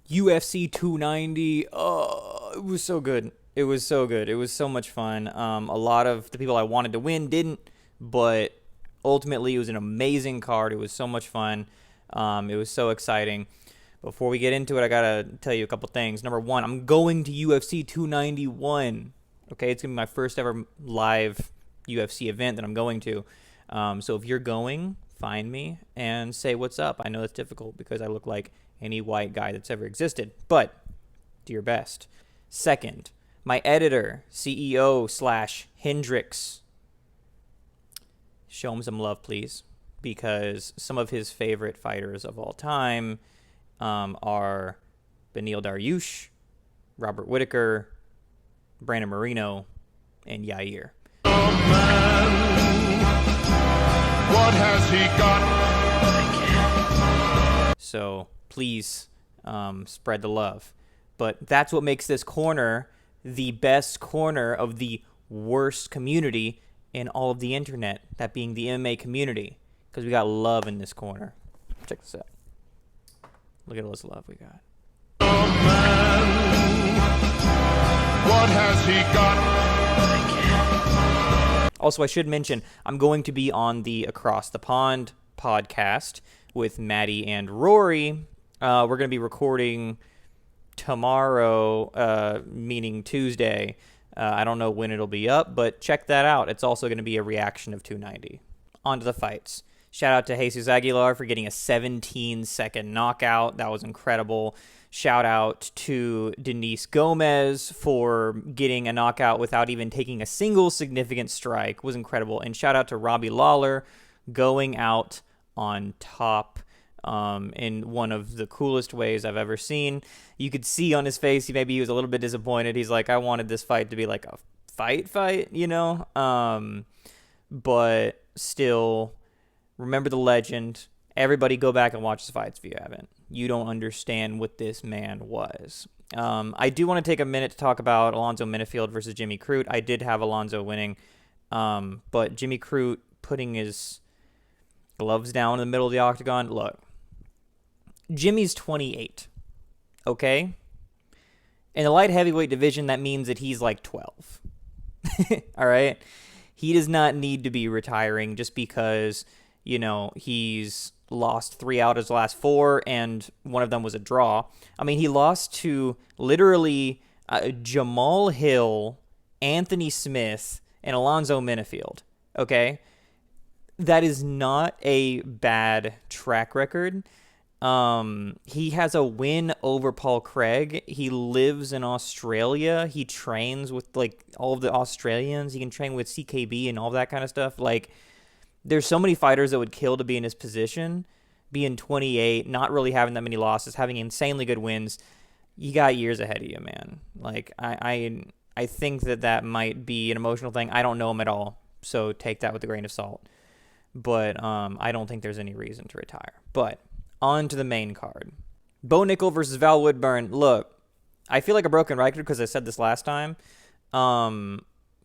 UFC 290. Oh, it was so good. It was so good. It was so much fun. A lot of the people I wanted to win didn't, but ultimately it was an amazing card. It was so much fun. It was so exciting. Before we get into it, I gotta tell you a couple things. Number one, I'm going to UFC 291. Okay, it's gonna be my first ever live UFC event that I'm going to. So if you're going, find me and say what's up. I know that's difficult because I look like any white guy that's ever existed, but do your best. Second, my editor, CEO / Hendrix, show him some love, please, because some of his favorite fighters of all time are Beneil Dariush, Robert Whittaker, Brandon Moreno, and Yair. Oh man, what has he got? So please spread the love. But that's what makes this corner the best corner of the worst community in all of the internet, that being the MMA community, because we got love in this corner. Check this out. Look at all this love we got. Oh man, what has he got? Also, I should mention, I'm going to be on the Across the Pond podcast with Maddie and Rory. We're going to be recording tomorrow, meaning Tuesday. I don't know when it'll be up, but check that out. It's also going to be a reaction of 290. On to the fights. Shout out to Jesus Aguilar for getting a 17-second knockout. That was incredible. Shout out to Denise Gomez for getting a knockout without even taking a single significant strike. Was incredible. And shout out to Robbie Lawler going out on top in one of the coolest ways I've ever seen. You could see on his face, maybe he was a little bit disappointed. He's like, I wanted this fight to be like a fight, you know? But still, remember the legend. Everybody go back and watch his fights if you haven't. You don't understand what this man was. I do want to take a minute to talk about Alonzo Minifield versus Jimmy Crute. I did have Alonzo winning, but Jimmy Crute putting his gloves down in the middle of the octagon. Look, Jimmy's 28, okay? In the light heavyweight division, that means that he's like 12. All right? He does not need to be retiring just because, you know, he's lost 3 out of his last 4, and one of them was a draw. I mean, he lost to literally Jamal Hill, Anthony Smith, and Alonzo Minifield, okay? That is not a bad track record. He has a win over Paul Craig. He lives in Australia. He trains with like all of the Australians. He can train with CKB and all that kind of stuff. Like, there's so many fighters that would kill to be in his position. Being 28, not really having that many losses, having insanely good wins. You got years ahead of you, man. Like, I think that might be an emotional thing. I don't know him at all, so take that with a grain of salt. But I don't think there's any reason to retire. But on to the main card. Bo Nickel versus Val Woodburn. Look, I feel like a broken record because I said this last time.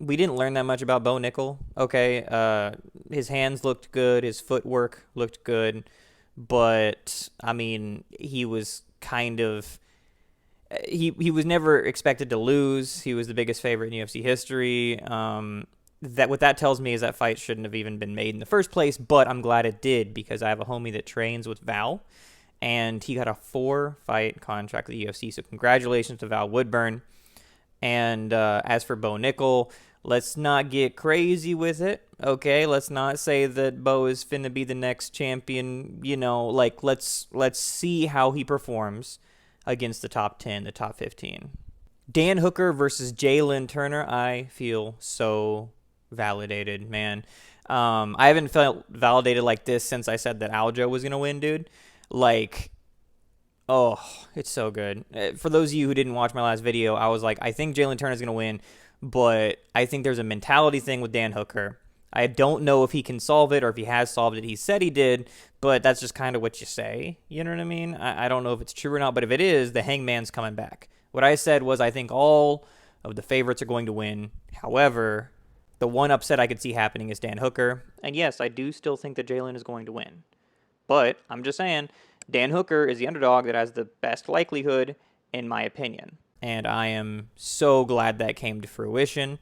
We didn't learn that much about Bo Nickel, okay? His hands looked good. His footwork looked good. But, I mean, he was kind of... He was never expected to lose. He was the biggest favorite in UFC history. What that tells me is that fight shouldn't have even been made in the first place, but I'm glad it did because I have a homie that trains with Val, and he got a 4-fight contract with the UFC, so congratulations to Val Woodburn. And as for Bo Nickel, let's not get crazy with it, okay? Let's not say that Bo is finna be the next champion, you know, like let's see how he performs against the top 10, the top 15. Dan Hooker versus Jalen Turner. I feel so validated, man. I haven't felt validated like this since I said that Aljo was gonna win, dude. Like, oh, it's so good. For those of you who didn't watch my last video, I was like, I think Jalen Turner's gonna win, but I think there's a mentality thing with Dan Hooker. I don't know if he can solve it or if he has solved it. He said he did, but that's just kind of what you say. You know what I mean? I don't know if it's true or not, but if it is, the Hangman's coming back. What I said was I think all of the favorites are going to win. However, the one upset I could see happening is Dan Hooker. And yes, I do still think that Jalen is going to win. But I'm just saying, Dan Hooker is the underdog that has the best likelihood, in my opinion. And I am so glad that came to fruition.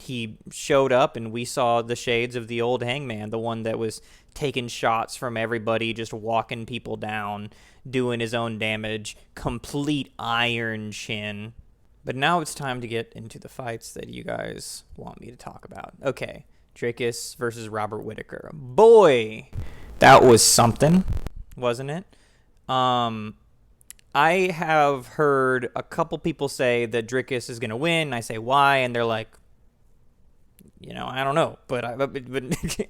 He showed up, and we saw the shades of the old Hangman, the one that was taking shots from everybody, just walking people down, doing his own damage, complete iron chin. But now it's time to get into the fights that you guys want me to talk about. Okay, Dricus versus Robert Whittaker. Boy, that was something, wasn't it? I have heard a couple people say that Dricus is going to win. I say, why? And they're like, I don't know, but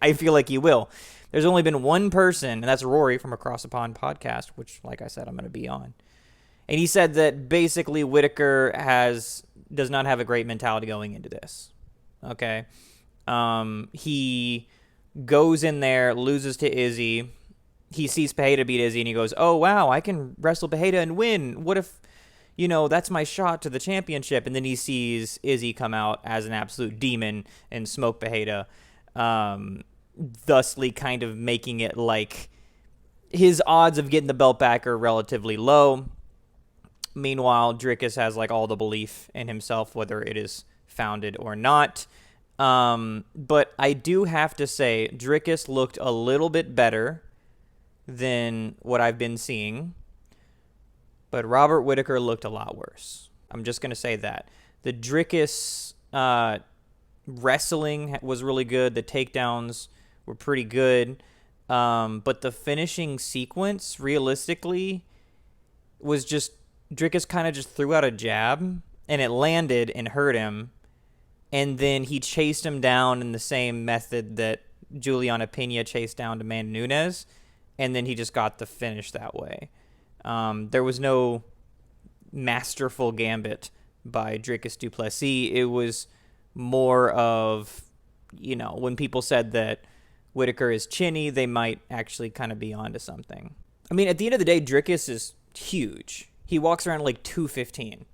I feel like he will. There's only been one person, and that's Rory from Across the Pond podcast, which, like I said, I'm going to be on. And he said that basically Whittaker does not have a great mentality going into this. Okay? He goes in there, loses to Izzy. He sees Pereira beat Izzy, and he goes, oh, wow, I can wrestle Pereira and win. What if, that's my shot to the championship? And then he sees Izzy come out as an absolute demon and smoke Pereira, thusly kind of making it like his odds of getting the belt back are relatively low. Meanwhile, Dricus has like all the belief in himself, whether it is founded or not. But I do have to say, Dricus looked a little bit better than what I've been seeing. But Robert Whittaker looked a lot worse. I'm just going to say that. The Dricus wrestling was really good. The takedowns were pretty good. But the finishing sequence, realistically, was just Dricus kind of just threw out a jab, and it landed and hurt him. And then he chased him down in the same method that Juliana Pena chased down Amanda Nunes, and then he just got the finish that way. There was no masterful gambit by Dricus du Plessis. It was more of, when people said that Whittaker is chinny, they might actually kind of be onto something. I mean, at the end of the day, Dricus is huge. He walks around like 215.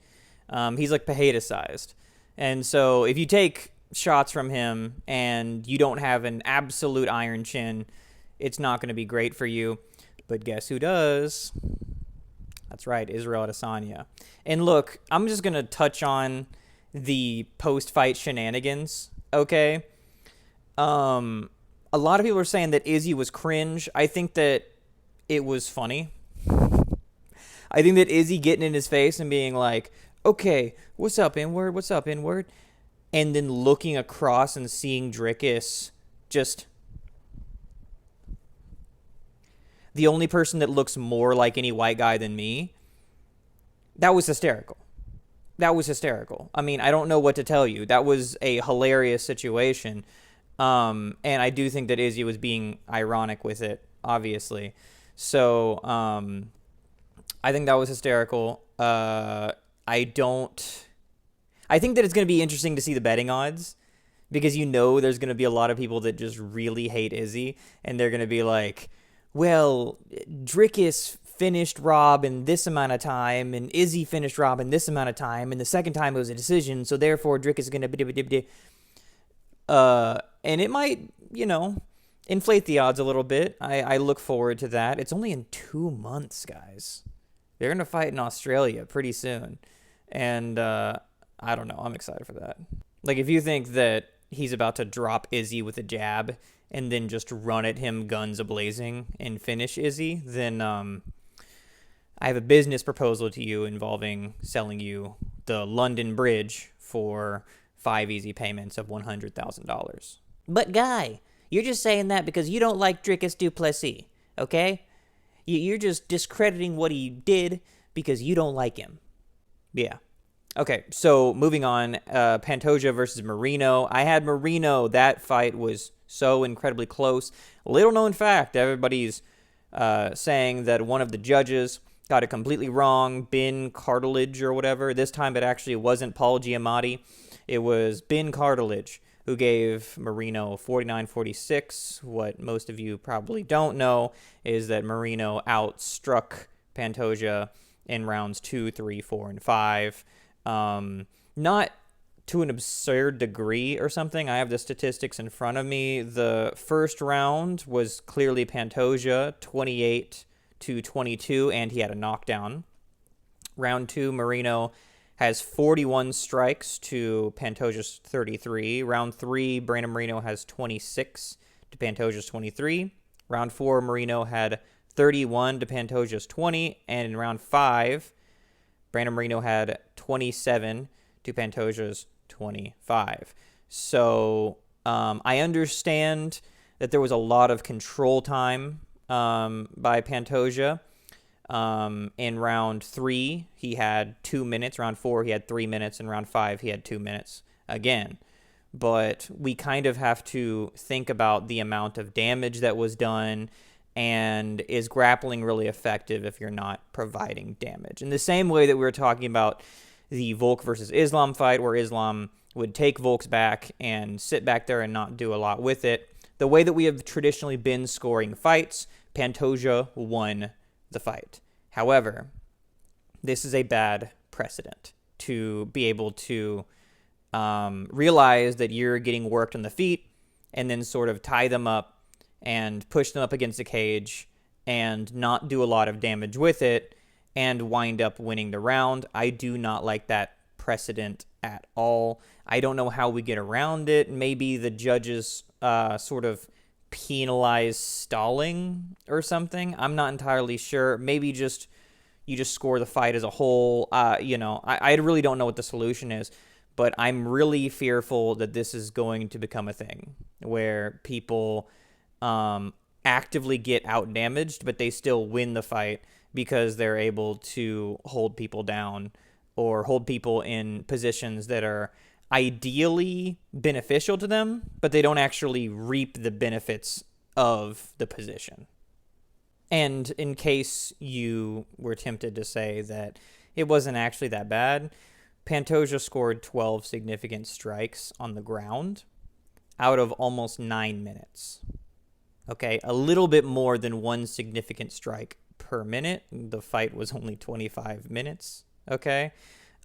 He's like Pereira-sized. And so if you take shots from him and you don't have an absolute iron chin, it's not going to be great for you. But guess who does? That's right, Israel Adesanya. And look, I'm just going to touch on the post-fight shenanigans, okay? A lot of people are saying that Izzy was cringe. I think that it was funny. I think that Izzy getting in his face and being like, okay, what's up, N-word? What's up, N-word? And then looking across and seeing Dricus just... the only person that looks more like any white guy than me, that was hysterical. That was hysterical. I mean, I don't know what to tell you. That was a hilarious situation. And I do think that Izzy was being ironic with it, obviously. So, I think that was hysterical. I think that it's going to be interesting to see the betting odds, because there's going to be a lot of people that just really hate Izzy, and they're going to be like, well, Dricus finished Rob in this amount of time, and Izzy finished Rob in this amount of time, and the second time it was a decision, so therefore Dricus is going to... and it might, inflate the odds a little bit. I look forward to that. It's only in 2 months, guys. They're going to fight in Australia pretty soon. And I don't know. I'm excited for that. Like, if you think that he's about to drop Izzy with a jab and then just run at him guns a-blazing and finish Izzy, then I have a business proposal to you involving selling you the London Bridge for 5 easy payments of $100,000. But, Guy, you're just saying that because you don't like Dricus du Plessis, okay? You're just discrediting what he did because you don't like him. Yeah. Okay, so moving on, Pantoja versus Marino. I had Marino. That fight was so incredibly close. Little known fact, everybody's saying that one of the judges got it completely wrong, Ben Cartilage or whatever. This time it actually wasn't Paul Giamatti. It was Ben Cartilage who gave Marino 49-46. What most of you probably don't know is that Marino outstruck Pantoja in rounds 2, 3, 4, and 5. Not to an absurd degree or something. I have the statistics in front of me. The first round was clearly Pantoja, 28-22, and he had a knockdown. Round 2, Marino has 41 strikes to Pantoja's 33. Round 3, Brandon Marino has 26 to Pantoja's 23. Round 4, Marino had 31 to Pantoja's 20. And in round 5, Brandon Marino had 27 to Pantoja's 25. So I understand that there was a lot of control time by Pantoja. In round 3, he had 2 minutes. Round 4, he had 3 minutes. And round 5, he had 2 minutes again. But we kind of have to think about the amount of damage that was done, and is grappling really effective if you're not providing damage. In the same way that we were talking about the Volk versus Islam fight, where Islam would take Volk's back and sit back there and not do a lot with it, the way that we have traditionally been scoring fights, Pantoja won the fight. However, this is a bad precedent to be able to realize that you're getting worked on the feet and then sort of tie them up and push them up against the cage and not do a lot of damage with it and wind up winning the round. I do not like that precedent at all. I don't know how we get around it. Maybe the judges sort of penalize stalling or something. I'm not entirely sure. Maybe just you just score the fight as a whole. I really don't know what the solution is, but I'm really fearful that this is going to become a thing where people actively get out damaged, but they still win the fight because they're able to hold people down or hold people in positions that are ideally beneficial to them, but they don't actually reap the benefits of the position. And in case you were tempted to say that it wasn't actually that bad, Pantoja scored 12 significant strikes on the ground out of almost 9 minutes. Okay, a little bit more than one significant strike per minute. The fight was only 25 minutes, okay?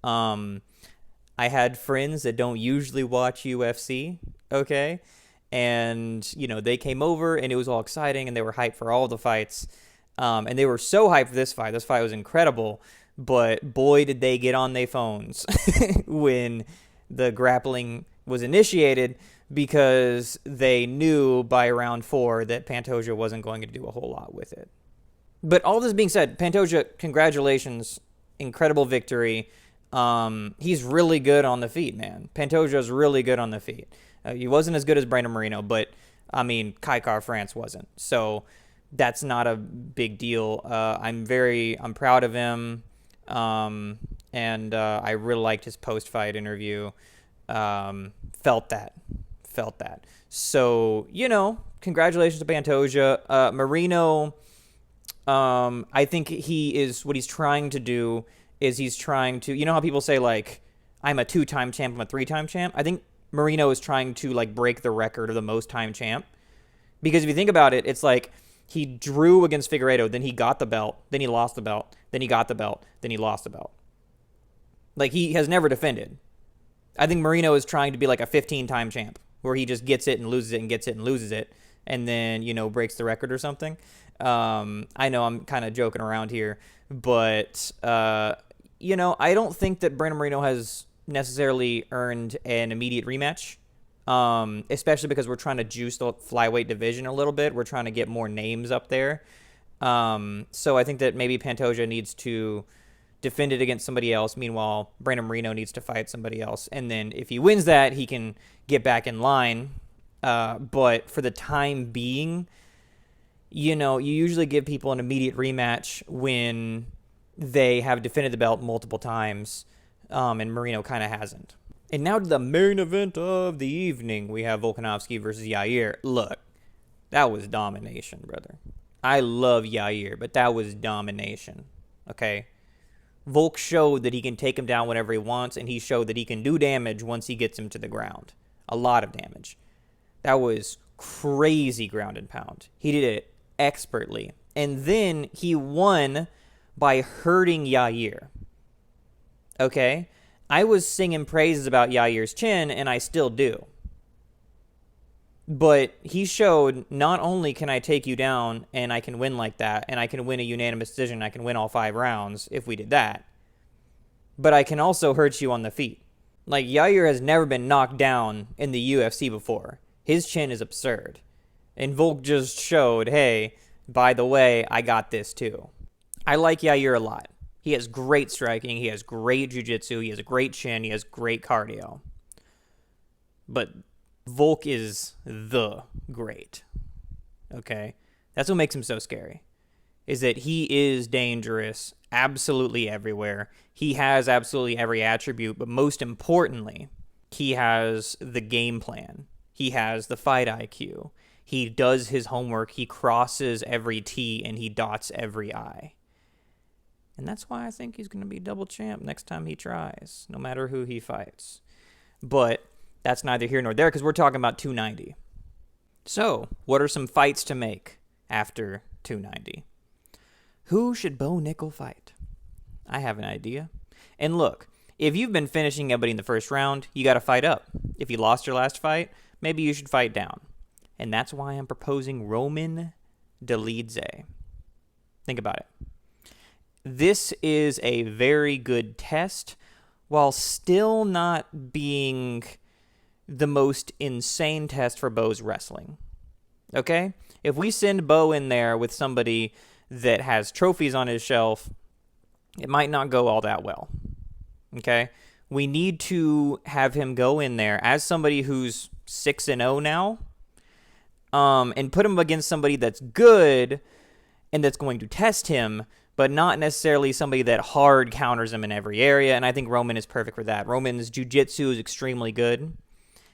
I had friends that don't usually watch UFC, okay? And, they came over and it was all exciting and they were hyped for all the fights. And they were so hyped for this fight. This fight was incredible. But boy, did they get on their phones when the grappling was initiated, because they knew by round 4 that Pantoja wasn't going to do a whole lot with it. But all this being said, Pantoja, congratulations. Incredible victory. He's really good on the feet, man. Pantoja's really good on the feet. He wasn't as good as Brandon Moreno, but, Kai Kara-France wasn't. So that's not a big deal. I'm proud of him. And I really liked his post-fight interview. Felt that. So, congratulations to Pantoja. Marino, I think what he's trying to do is he's trying to, how people say, like, I'm a 2-time champ, I'm a 3-time champ? I think Marino is trying to, like, break the record of the most time champ. Because if you think about it, it's like he drew against Figueiredo, then he got the belt, then he lost the belt, then he got the belt, then he lost the belt. Like, he has never defended. I think Marino is trying to be like a 15-time champ, where he just gets it and loses it and gets it and loses it, and then, breaks the record or something. I know I'm kind of joking around here, but, I don't think that Brandon Moreno has necessarily earned an immediate rematch, especially because we're trying to juice the flyweight division a little bit. We're trying to get more names up there. So I think that maybe Pantoja needs to defend it against somebody else. Meanwhile, Brandon Moreno needs to fight somebody else. And then if he wins that, he can get back in line. But for the time being, you usually give people an immediate rematch when they have defended the belt multiple times, and Moreno kind of hasn't. And now to the main event of the evening. We have Volkanovski versus Yair. Look, that was domination, brother. I love Yair, but that was domination, okay? Volk showed that he can take him down whenever he wants, and he showed that he can do damage once he gets him to the ground. A lot of damage. That was crazy ground and pound. He did it expertly. And then he won by hurting Yair. Okay? I was singing praises about Yair's chin, and I still do. But he showed not only can I take you down and I can win like that, and I can win a unanimous decision, I can win all 5 rounds if we did that, but I can also hurt you on the feet. Like, Yair has never been knocked down in the UFC before. His chin is absurd. And Volk just showed, hey, by the way, I got this too. I like Yair a lot. He has great striking, he has great jiu-jitsu, he has a great chin, he has great cardio. But Volk is the great. Okay? That's what makes him so scary. Is that he is dangerous absolutely everywhere. He has absolutely every attribute, but most importantly, he has the game plan. He has the fight IQ. He does his homework. He crosses every T and he dots every I. And that's why I think he's going to be double champ next time he tries, no matter who he fights. But that's neither here nor there because we're talking about 290. So, what are some fights to make after 290? Who should Bo Nickel fight? I have an idea. And look, if you've been finishing everybody in the first round, you got to fight up. If you lost your last fight, maybe you should fight down. And that's why I'm proposing Roman Dolidze. Think about it. This is a very good test while still not being the most insane test for Bo's wrestling. Okay? If we send Bo in there with somebody that has trophies on his shelf, it might not go all that well. Okay? We need to have him go in there as somebody who's 6-0 now, and put him against somebody that's good and that's going to test him, but not necessarily somebody that hard counters him in every area, and I think Roman is perfect for that. Roman's jiu-jitsu is extremely good,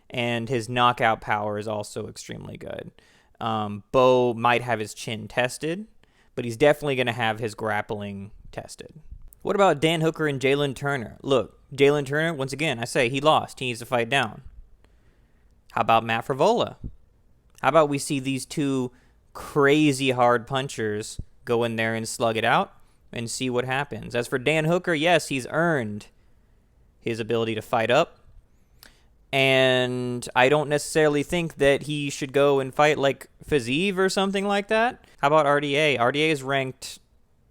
and his knockout power is also extremely good. Bo might have his chin tested, but he's definitely going to have his grappling tested. What about Dan Hooker and Jalen Turner? Look, Jalen Turner, once again, I say he lost. He needs to fight down. How about Matt Frevola? How about we see these two crazy hard punchers go in there and slug it out and see what happens? As for Dan Hooker, yes, he's earned his ability to fight up. And I don't necessarily think that he should go and fight like Fiziev or something like that. How about RDA? RDA is ranked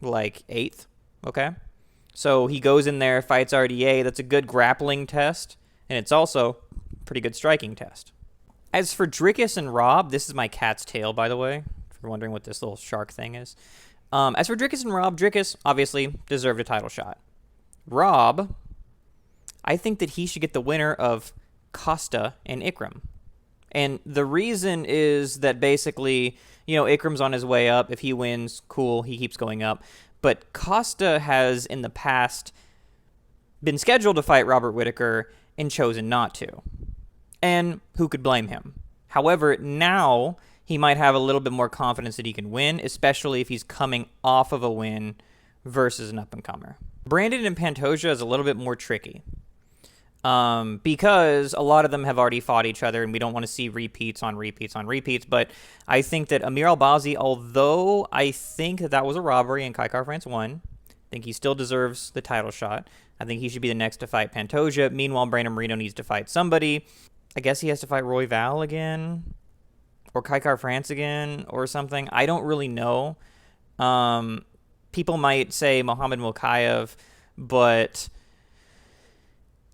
like 8th, okay? So he goes in there, fights RDA. That's a good grappling test, and it's also a pretty good striking test. As for Dricus and Rob, this is my cat's tail, by the way, if you're wondering what this little shark thing is. As for Dricus and Rob, Dricus obviously deserved a title shot. Rob, I think that he should get the winner of Costa and Ikram. And the reason is that basically, Ikram's on his way up. If he wins, cool, he keeps going up. But Costa has, in the past, been scheduled to fight Robert Whittaker and chosen not to. And who could blame him? However, now he might have a little bit more confidence that he can win, especially if he's coming off of a win versus an up-and-comer. Brandon and Pantoja is a little bit more tricky. Because a lot of them have already fought each other, and we don't want to see repeats on repeats on repeats. But I think that Amir Albazi, although I think that was a robbery and Kai France won, I think he still deserves the title shot. I think he should be the next to fight Pantoja. Meanwhile, Brandon Moreno needs to fight somebody. I guess he has to fight Roy Val again, or Kai France again, or something. I don't really know. People might say Muhammad Mokaev, but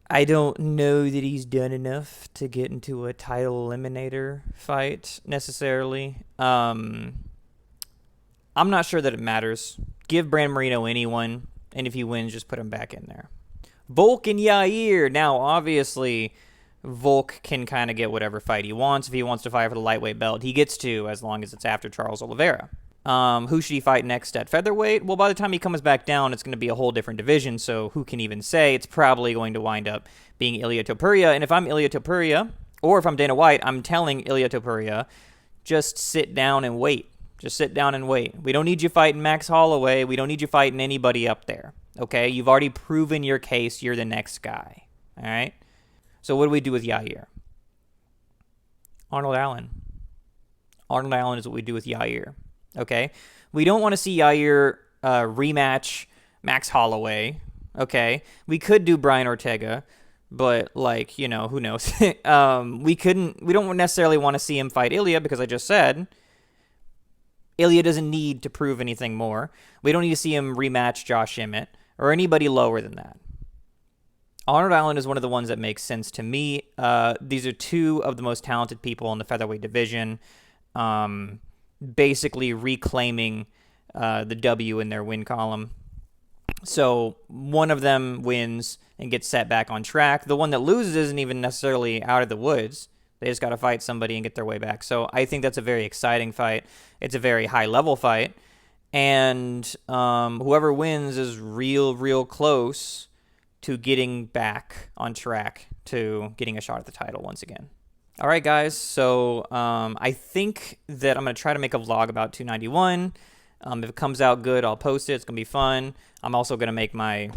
I don't know that he's done enough to get into a title eliminator fight necessarily. I'm not sure that it matters. Give Brandon Moreno anyone, and if he wins, just put him back in there. Volk and Yair. Now, obviously, Volk can kind of get whatever fight he wants. If he wants to fight for the lightweight belt, he gets to, as long as it's after Charles Oliveira. Who should he fight next at featherweight? Well, by the time he comes back down, it's going to be a whole different division, so who can even say? It's probably going to wind up being Ilia Topuria, and if I'm Ilia Topuria, or if I'm Dana White, I'm telling Ilia Topuria, just sit down and wait. Just sit down and wait. We don't need you fighting Max Holloway. We don't need you fighting anybody up there, okay? You've already proven your case. You're the next guy, all right? So what do we do with Yair? Arnold Allen. Arnold Allen is what we do with Yair. Okay, we don't want to see Yair rematch Max Holloway Okay, we could do Brian Ortega, but like, you know, who knows? We don't necessarily want to see him fight Ilya because I just said Ilya doesn't need to prove anything more. We don't need to see him rematch Josh Emmett or anybody lower than that. Arnold Allen is one of the ones that makes sense to me. These are two of the most talented people in the featherweight division, basically reclaiming the W in their win column. So one of them wins and gets set back on track. The one that loses isn't even necessarily out of the woods. They just got to fight somebody and get their way back. So I think that's a very exciting fight. It's a very high-level fight. And whoever wins is real close to getting back on track to getting a shot at the title once again. All right, guys. So I think that I'm going to try to make a vlog about 291. If it comes out good, I'll post it. It's going to be fun. I'm also going to make my,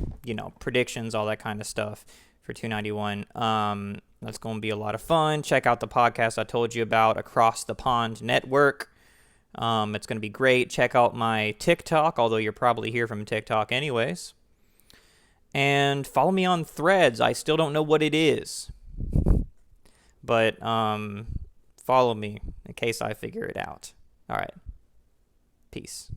predictions, all that kind of stuff for 291. That's going to be a lot of fun. Check out the podcast I told you about, Across the Pond Network. It's going to be great. Check out my TikTok, although you're probably here from TikTok anyways. And follow me on Threads. I still don't know what it is. But follow me in case I figure it out. All right. Peace.